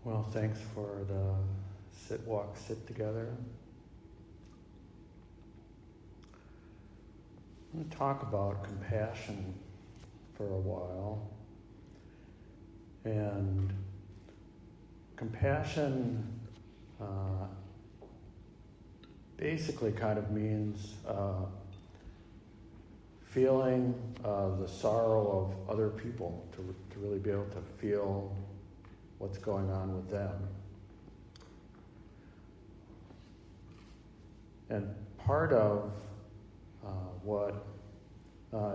Well, thanks for the sit, walk, sit together. I'm going to talk about compassion for a while. And compassion basically kind of means feeling the sorrow of other people, to really be able to feel what's going on with them. And part of what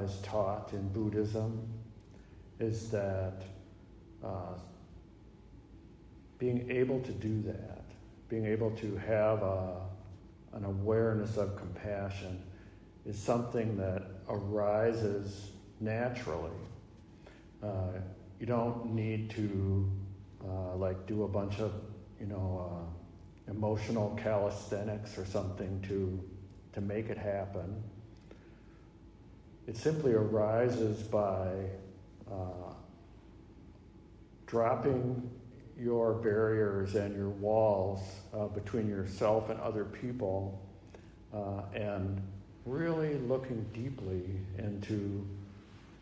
is taught in Buddhism is that being able to do that, being able to have an awareness of compassion is something that arises naturally. You don't need to do a bunch of, emotional calisthenics or something to make it happen. It simply arises by dropping your barriers and your walls between yourself and other people and really looking deeply into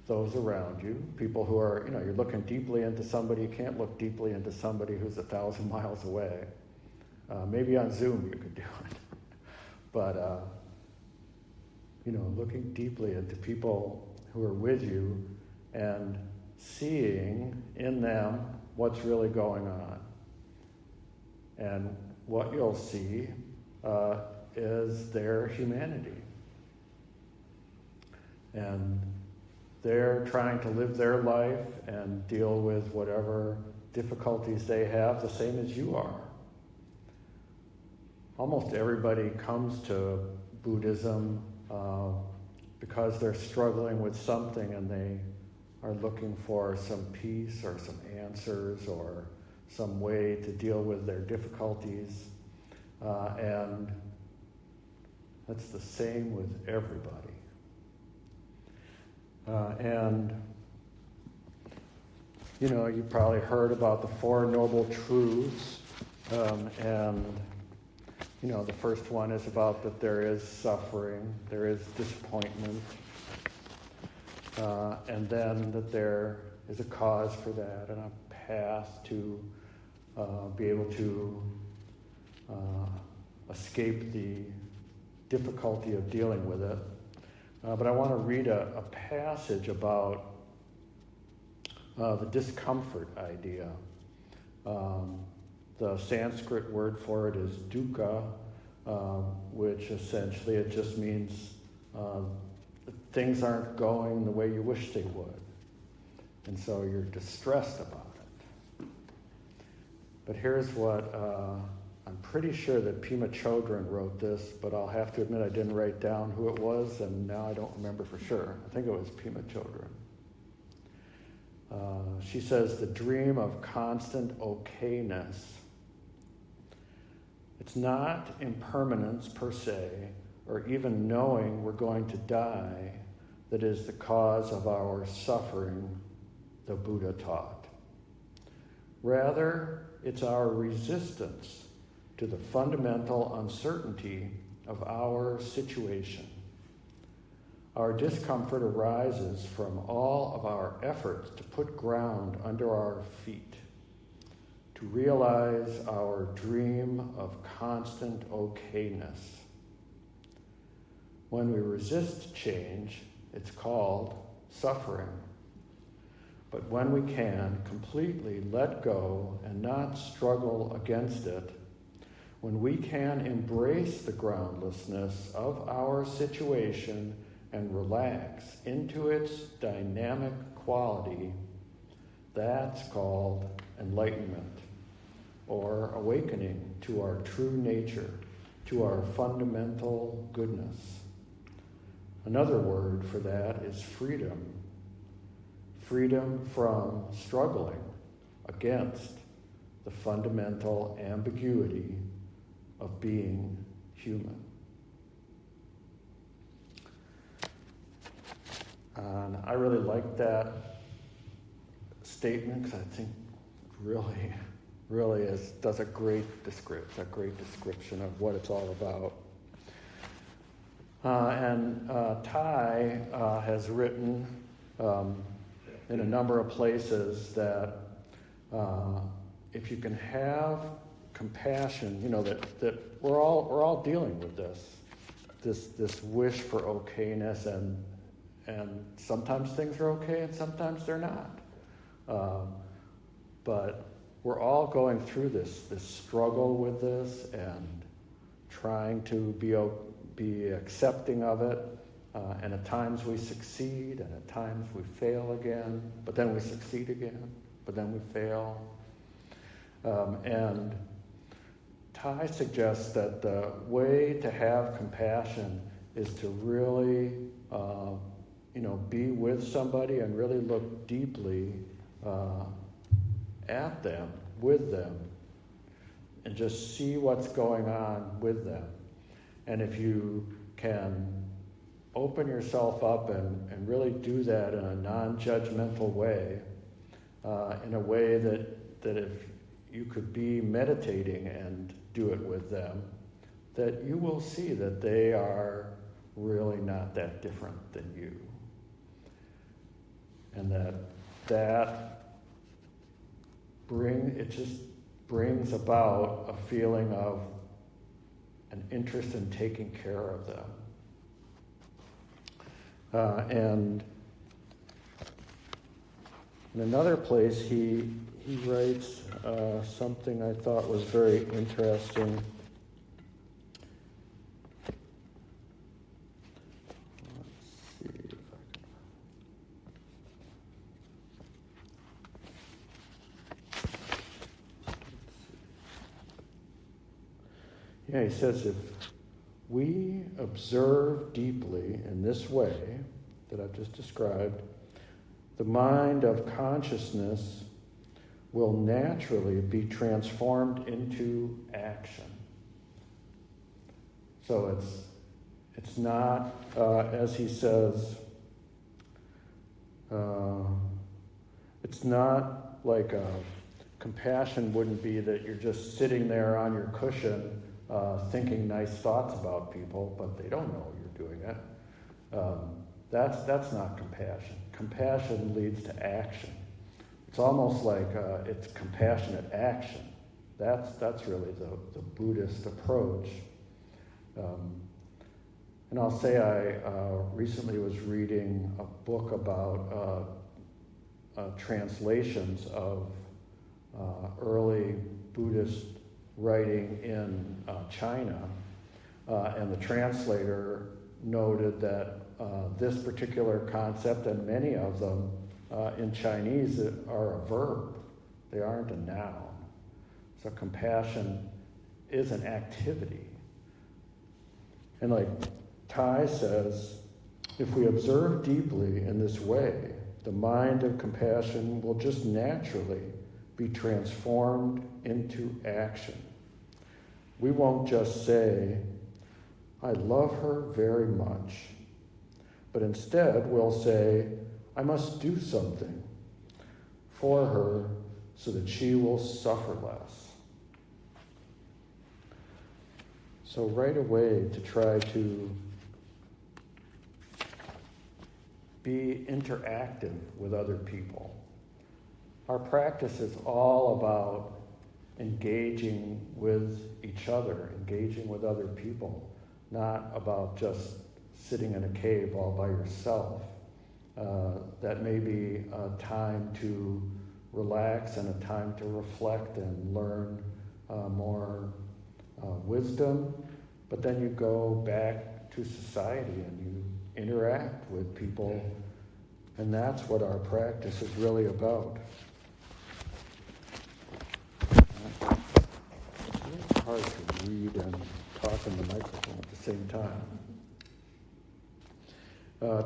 those around you, people who are, you're looking deeply into somebody. You can't look deeply into somebody who's 1,000 miles away. Maybe on Zoom you could do it. But, looking deeply into people who are with you and seeing in them what's really going on. And what you'll see is their humanity. And they're trying to live their life and deal with whatever difficulties they have, the same as you are. Almost everybody comes to Buddhism because they're struggling with something and they are looking for some peace or some answers or some way to deal with their difficulties. And that's the same with everybody. You probably heard about the Four Noble Truths, the first one is about that there is suffering, there is disappointment, and then that there is a cause for that and a path to be able to escape the difficulty of dealing with it. But I want to read a passage about the discomfort idea. The Sanskrit word for it is dukkha, which essentially it just means things aren't going the way you wish they would. And so you're distressed about it. But here's what, I'm pretty sure that Pema Chodron wrote this, but I'll have to admit I didn't write down who it was, and now I don't remember for sure. I think it was Pema Chodron. She says, the dream of constant okayness. It's not impermanence per se, or even knowing we're going to die, that is the cause of our suffering, the Buddha taught. Rather, it's our resistance to the fundamental uncertainty of our situation. Our discomfort arises from all of our efforts to put ground under our feet, to realize our dream of constant okayness. When we resist change, it's called suffering. But when we can completely let go and not struggle against it, when we can embrace the groundlessness of our situation and relax into its dynamic quality, that's called enlightenment, or awakening to our true nature, to our fundamental goodness. Another word for that is freedom. Freedom from struggling against the fundamental ambiguity of being human. And I really like that statement because I think it really really does a great description of what it's all about. And Thai has written in a number of places that if you can have compassion, that we're all dealing with this wish for okayness, and sometimes things are okay and sometimes they're not. But we're all going through this struggle with this and trying to be accepting of it. And at times we succeed, and at times we fail again, but then we succeed again, but then we fail. And Thai suggests that the way to have compassion is to really, be with somebody and really look deeply at them, with them, and just see what's going on with them. And if you can open yourself up and really do that in a non-judgmental way, in a way that if you could be meditating and do it with them, that you will see that they are really not that different than you. And it just brings about a feeling of an interest in taking care of them. And in another place, he writes something I thought was very interesting. Let's see if I can. Yeah, he says, if we observe deeply in this way that I've just described, the mind of consciousness will naturally be transformed into action. So it's not, as he says, it's not like compassion wouldn't be that you're just sitting there on your cushion thinking nice thoughts about people, but they don't know you're doing it. That's not compassion. Compassion leads to action. It's almost like it's compassionate action. That's really the Buddhist approach. And I'll say I recently was reading a book about translations of early Buddhist writing in China, and the translator noted that this particular concept, and many of them in Chinese, are a verb. They aren't a noun. So compassion is an activity. And like Thai says, if we observe deeply in this way, the mind of compassion will just naturally be transformed into action. We won't just say, I love her very much, but instead we'll say, I must do something for her so that she will suffer less. So right away to try to be interactive with other people. Our practice is all about engaging with each other, engaging with other people, not about just sitting in a cave all by yourself. That may be a time to relax and a time to reflect and learn more wisdom, but then you go back to society and you interact with people, and that's what our practice is really about. It's hard to read and talk in the microphone at the same time.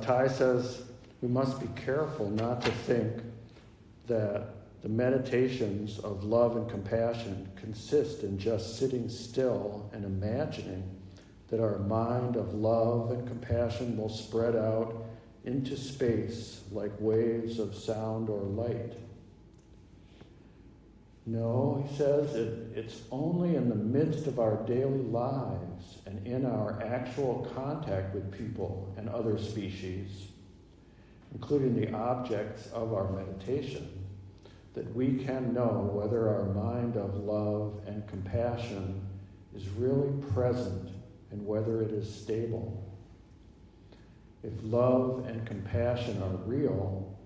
Thai says we must be careful not to think that the meditations of love and compassion consist in just sitting still and imagining that our mind of love and compassion will spread out into space like waves of sound or light. No, he says, it's only in the midst of our daily lives and in our actual contact with people and other species, including the objects of our meditation, that we can know whether our mind of love and compassion is really present and whether it is stable. If love and compassion are real,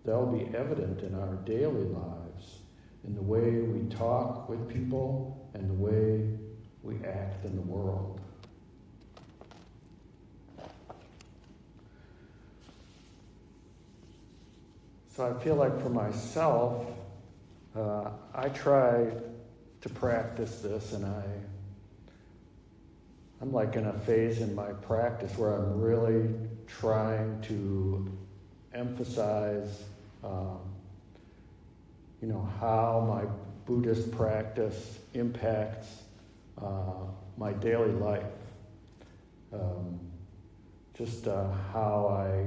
they'll be evident in our daily lives, in the way we talk with people and the way we act in the world. So I feel like for myself, I try to practice this, and I'm like in a phase in my practice where I'm really trying to emphasize how my Buddhist practice impacts my daily life. How I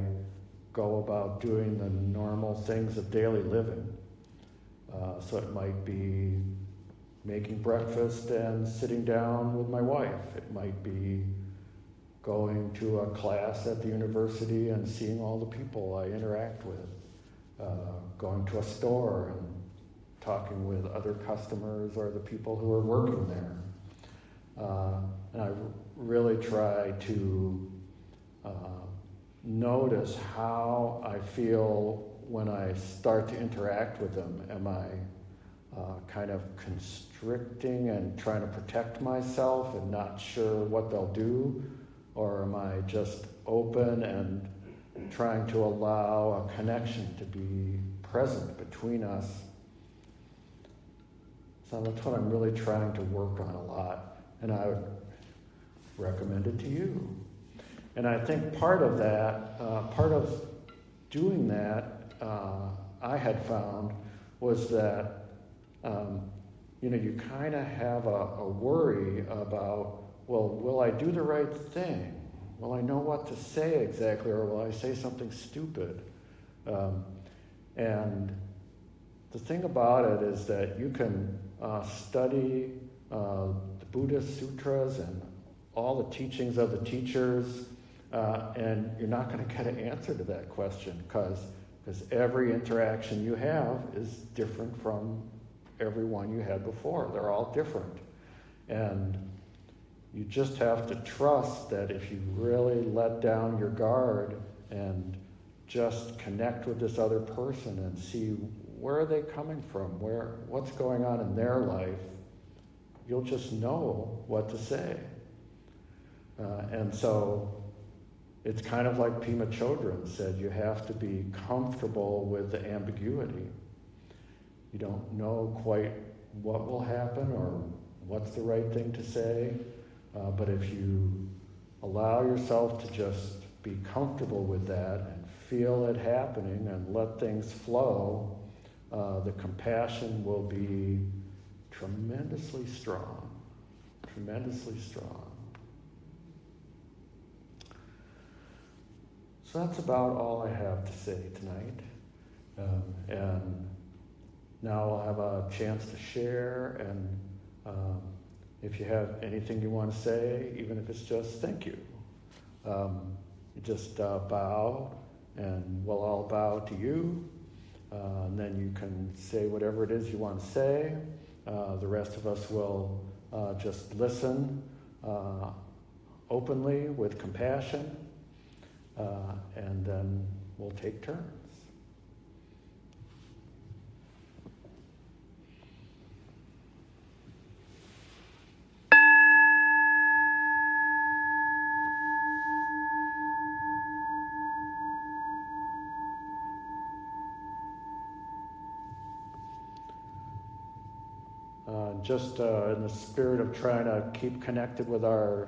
go about doing the normal things of daily living. So it might be making breakfast and sitting down with my wife. It might be going to a class at the university and seeing all the people I interact with. Going to a store and talking with other customers or the people who are working there. And I really try to notice how I feel when I start to interact with them. Am I kind of constricting and trying to protect myself and not sure what they'll do? Or am I just open and trying to allow a connection to be present between us? So that's what I'm really trying to work on a lot, and I would recommend it to you. And I think part of that, part of doing that, I had found was that, you kind of have a worry about, well, will I do the right thing? Will I know what to say exactly, or will I say something stupid? And the thing about it is that you can study the Buddhist sutras and all the teachings of the teachers, and you're not going to get an answer to that question because every interaction you have is different from every one you had before. They're all different. And you just have to trust that if you really let down your guard and just connect with this other person and see where are they coming from, what's going on in their life, you'll just know what to say. And so it's kind of like Pema Chodron said, you have to be comfortable with the ambiguity. You don't know quite what will happen or what's the right thing to say, but if you allow yourself to just be comfortable with that and feel it happening and let things flow, the compassion will be tremendously strong, tremendously strong. So that's about all I have to say tonight. And now I'll have a chance to share, and if you have anything you want to say, even if it's just thank you, you just bow, and we'll all bow to you, and then you can say whatever it is you want to say. The rest of us will just listen openly with compassion, and then we'll take turns. Just in the spirit of trying to keep connected with our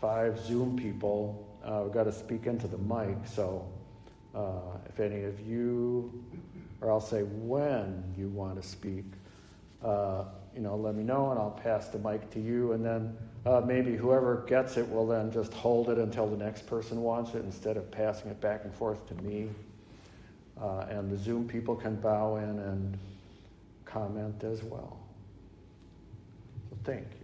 5 Zoom people, we've got to speak into the mic. So if any of you, or I'll say when you want to speak, let me know and I'll pass the mic to you. And then maybe whoever gets it will then just hold it until the next person wants it instead of passing it back and forth to me. And the Zoom people can bow in and comment as well. So thank you.